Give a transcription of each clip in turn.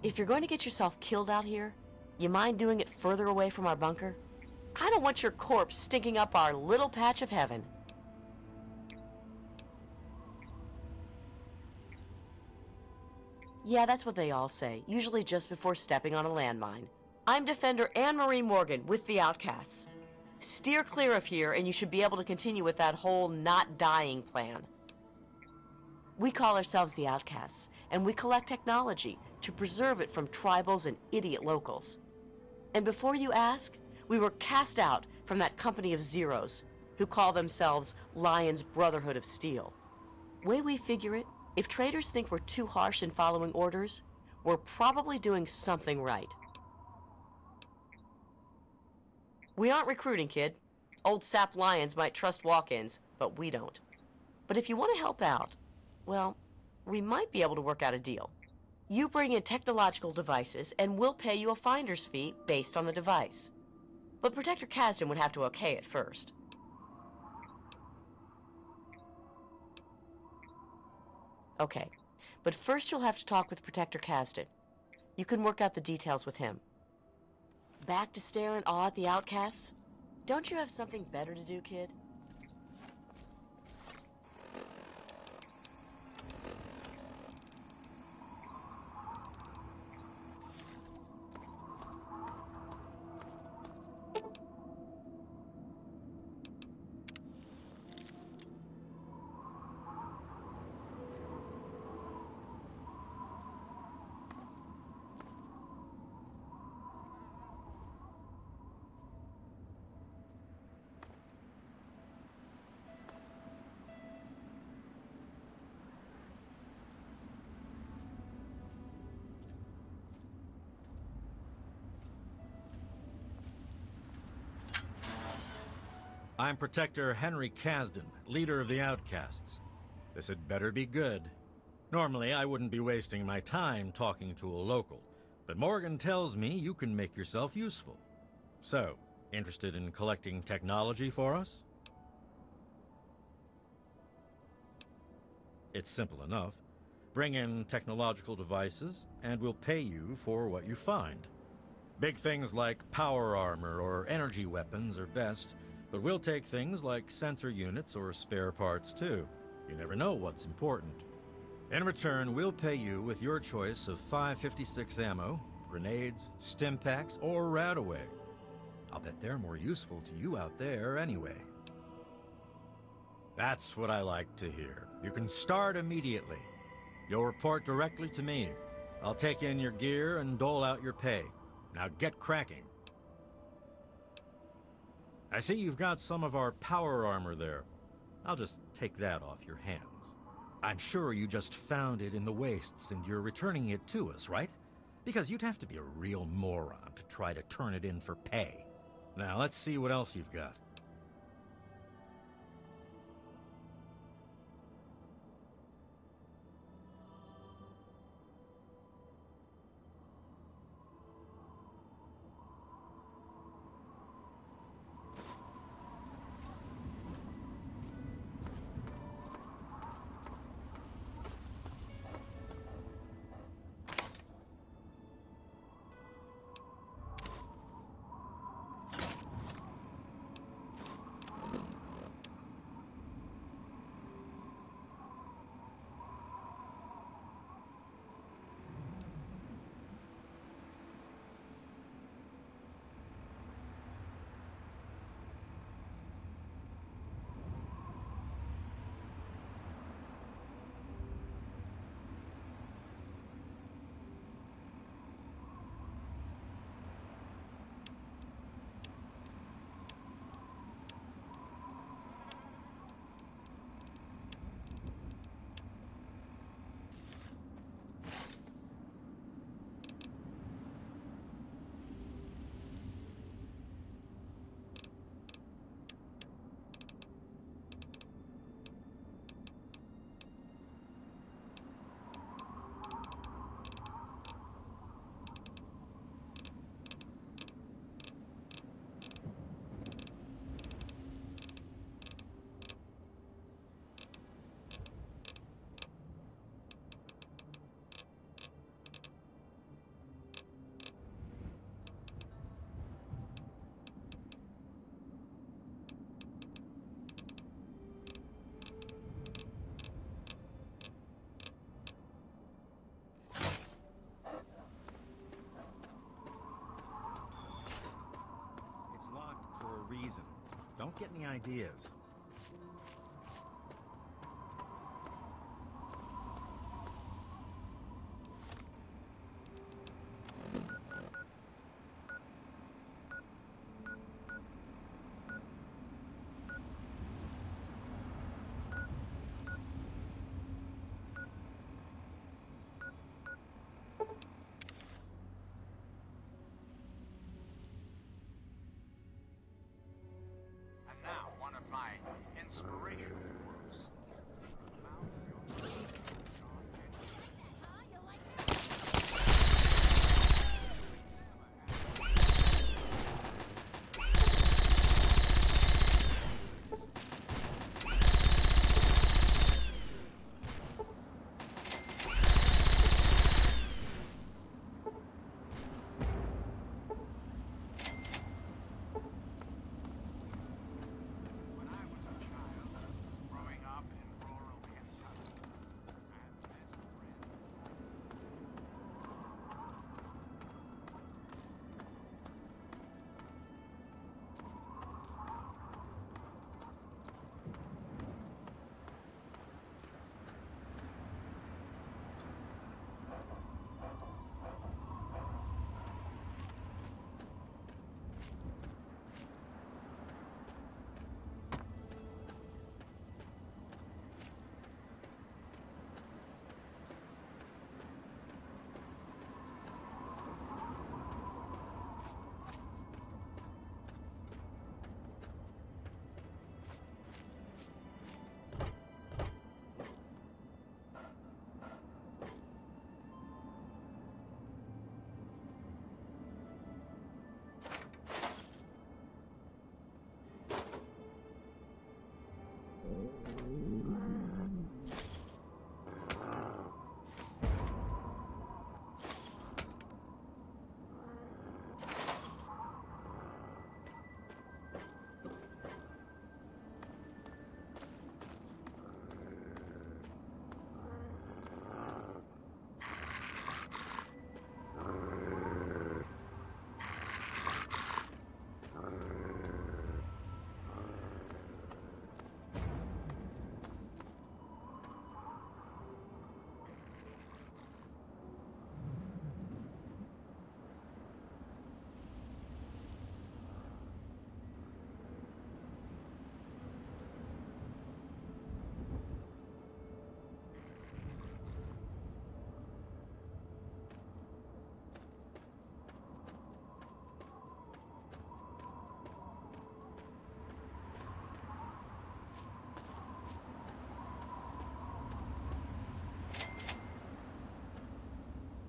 If you're going to get yourself killed out here, you mind doing it further away from our bunker? I don't want your corpse stinking up our little patch of heaven. Yeah, that's what they all say, usually just before stepping on a landmine. I'm Defender Anne-Marie Morgan with the Outcasts. Steer clear of here and you should be able to continue with that whole not dying plan. We call ourselves the Outcasts, and we collect technology to preserve it from tribals and idiot locals. And before you ask, we were cast out from that company of zeros who call themselves Lion's Brotherhood of Steel. Way we figure it, if traders think we're too harsh in following orders, we're probably doing something right. We aren't recruiting, kid. Old sap lions might trust walk-ins, but we don't. But if you want to help out, well, we might be able to work out a deal. You bring in technological devices, and we'll pay you a finder's fee based on the device. But Protector Kasdan would have to okay it first. Okay, but first you'll have to talk with Protector Kasdan. You can work out the details with him. Back to stare in awe at the outcasts? Don't you have something better to do, kid? I'm Protector Henry Kasdan, leader of the Outcasts. This had better be good. Normally, I wouldn't be wasting my time talking to a local, but Morgan tells me you can make yourself useful. So, interested in collecting technology for us? It's simple enough. Bring in technological devices, and we'll pay you for what you find. Big things like power armor or energy weapons are best, but we'll take things like sensor units or spare parts too. You never know what's important. In return, we'll pay you with your choice of 5.56 ammo, grenades, stim packs, or RADAWAY. I'll bet they're more useful to you out there anyway. That's what I like to hear. You can start immediately. You'll report directly to me. I'll take in your gear and dole out your pay. Now get cracking. I see you've got some of our power armor there. I'll just take that off your hands. I'm sure you just found it in the wastes and you're returning it to us, right? Because you'd have to be a real moron to try to turn it in for pay. Now let's see what else you've got. ideas. And now, one of my inspirational quotes. When I was a child, growing up in rural Kentucky, I had the best friend.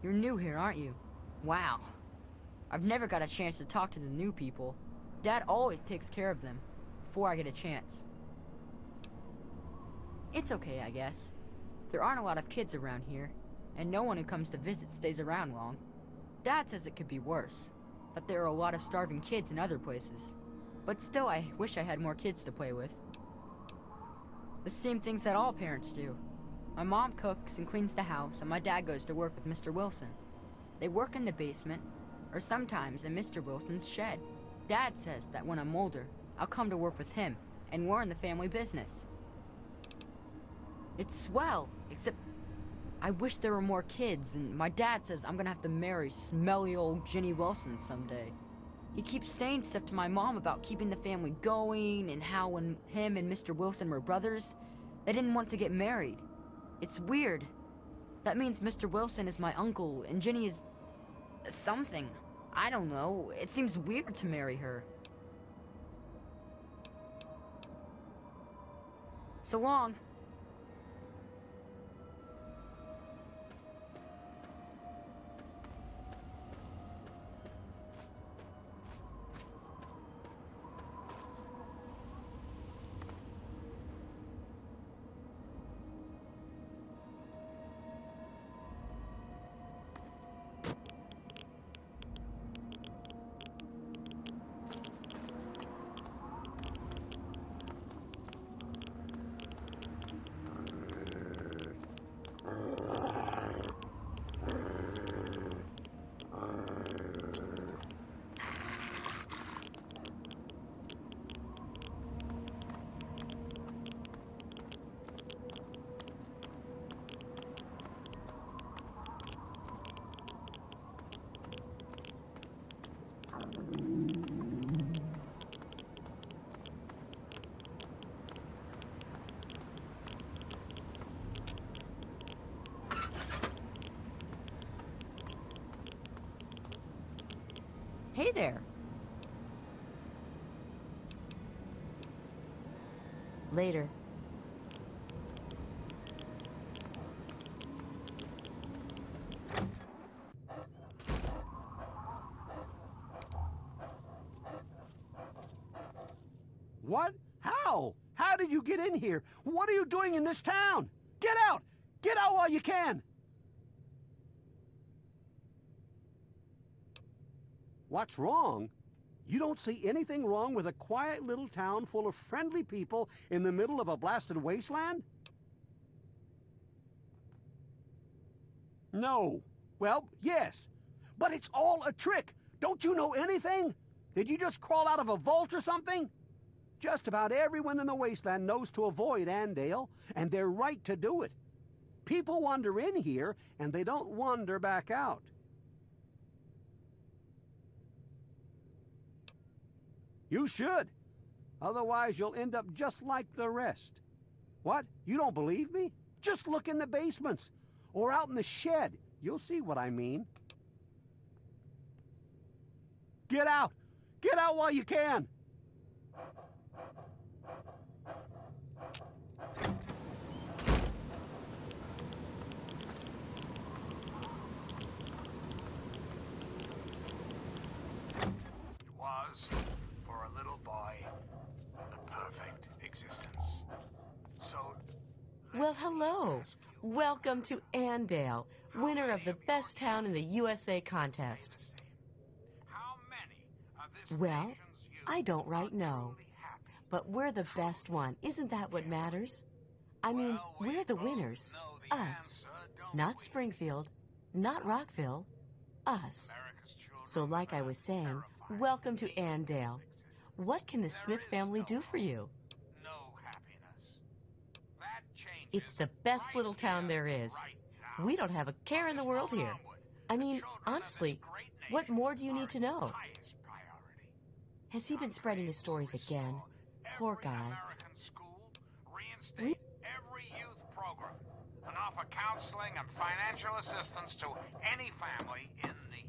You're new here, aren't you? Wow. I've never got a chance to talk to the new people. Dad always takes care of them, before I get a chance. It's okay, I guess. There aren't a lot of kids around here, and no one who comes to visit stays around long. Dad says it could be worse, that there are a lot of starving kids in other places. But still, I wish I had more kids to play with. The same things that all parents do. My mom cooks and cleans the house, and my dad goes to work with Mr. Wilson. They work in the basement, or sometimes in Mr. Wilson's shed. Dad says that when I'm older, I'll come to work with him and learn the family business. It's swell, except I wish there were more kids, and my dad says I'm gonna have to marry smelly old Ginny Wilson someday. He keeps saying stuff to my mom about keeping the family going, and how when him and Mr. Wilson were brothers, they didn't want to get married. It's weird. That means Mr. Wilson is my uncle, and Ginny is something. I don't know. It seems weird to marry her. So long. Hey there. Later. What? How? How did you get in here? What are you doing in this town? Get out! Get out while you can! What's wrong? You don't see anything wrong with a quiet little town full of friendly people in the middle of a blasted wasteland? No. Well, yes. But it's all a trick. Don't you know anything? Did you just crawl out of a vault or something? Just about everyone in the wasteland knows to avoid Andale, and they're right to do it. People wander in here, and they don't wander back out. You should. Otherwise, you'll end up just like the rest. What? You don't believe me? Just look in the basements, or out in the shed. You'll see what I mean. Get out! Get out while you can! It was, for a little boy, the perfect existence. So, Well, hello. Welcome to Andale, winner of the best town in the USA contest. how many of this Well, nation's youth I don't right are know. truly happy? But we're the best one. Isn't that what matters? I mean, Well, we we're the both winners. know the Us. answer, don't Not we? Springfield. Not Rockville. Us. America's children So like I live was saying, terrified, welcome to meaningless Andale. existence. What can the There Smith is family no do for hope, you? no happiness. That changes It's the best right little town here, there is. right now. We don't have a care in the From this world moment here. onward, I the mean, children of honestly, this great what nation more do you are need to its know? highest priority. Has he been spreading his stories again? Poor Every guy. American school, reinstate every youth program, and offer counseling and financial assistance to any family in need.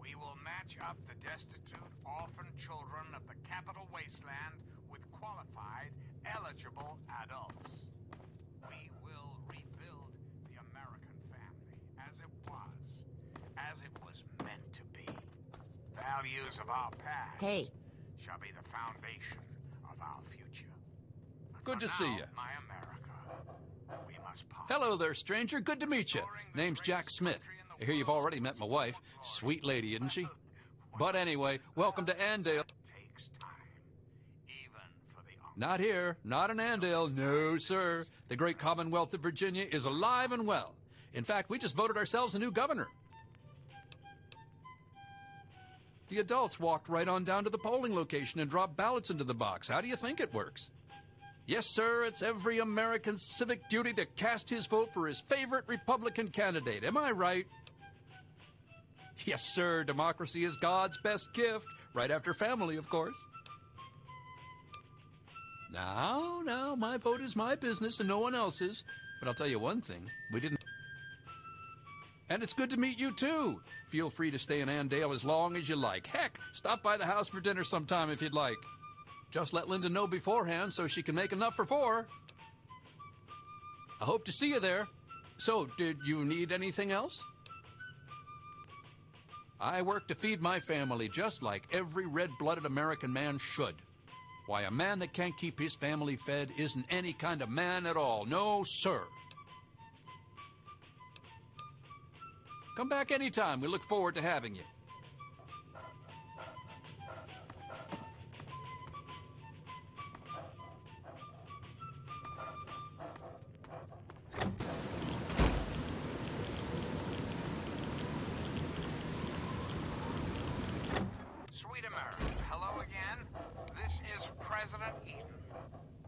We will match up the destitute, orphan children of the capital wasteland with qualified, eligible adults. We will rebuild the American family as it was meant to be. Values of our past Hey. shall be the foundation of our future. But Good for to see now, you. my America, we must part. Hello there, stranger. Good to meet you. Name's Jack Smith. I hear you've already met my wife. Sweet lady, isn't she? But anyway, welcome to Andale. Takes time, even for the Not here. Not in Andale. No, sir. The great Commonwealth of Virginia is alive and well. In fact, we just voted ourselves a new governor. The adults walked right on down to the polling location and dropped ballots into the box. How do you think it works? Yes, sir, it's every American's civic duty to cast his vote for his favorite Republican candidate. Am I right? Yes, sir, democracy is God's best gift, right after family, of course. Now, my vote is my business and no one else's. But I'll tell you one thing, we didn't... And it's good to meet you, too. Feel free to stay in Andale as long as you like. Heck, stop by the house for dinner sometime if you'd like. Just let Linda know beforehand so she can make enough for 4. I hope to see you there. So, did you need anything else? I work to feed my family just like every red-blooded American man should. Why, a man that can't keep his family fed isn't any kind of man at all. No, sir. Come back anytime. We look forward to having you. Sweet America, hello again. This is President Eden.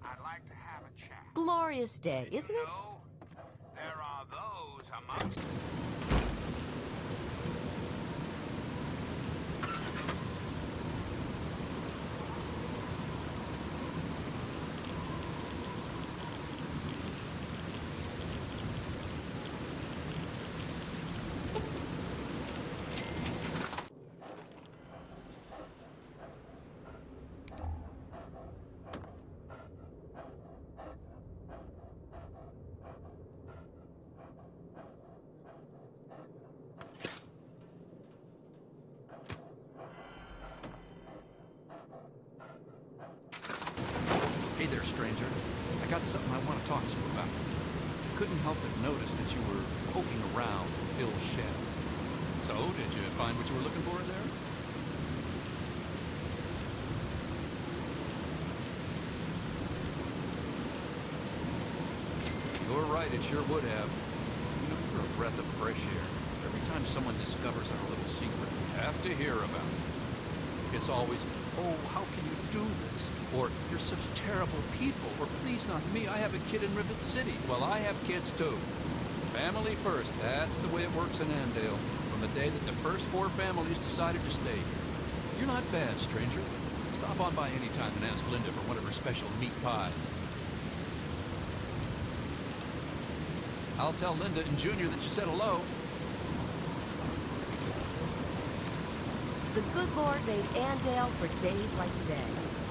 I'd like to have a chat. Glorious day, isn't it? No, there are those amongst... there, stranger. I got something I want to talk to you about. I couldn't help but notice that you were poking around Bill's shed. So, did you find what you were looking for in there? You're right, it sure would have. You know, you're a breath of fresh air. Every time someone discovers our little secret, we have to hear about it. It's always, oh, how can you do this? Or, you're such terrible people. Or, please, not me. I have a kid in Rivet City. Well, I have kids, too. Family first. That's the way it works in Andale. From the day that the first 4 families decided to stay here. You're not bad, stranger. Stop on by any time and ask Linda for one of her special meat pies. I'll tell Linda and Junior that you said hello. The good Lord made Andale for days like today.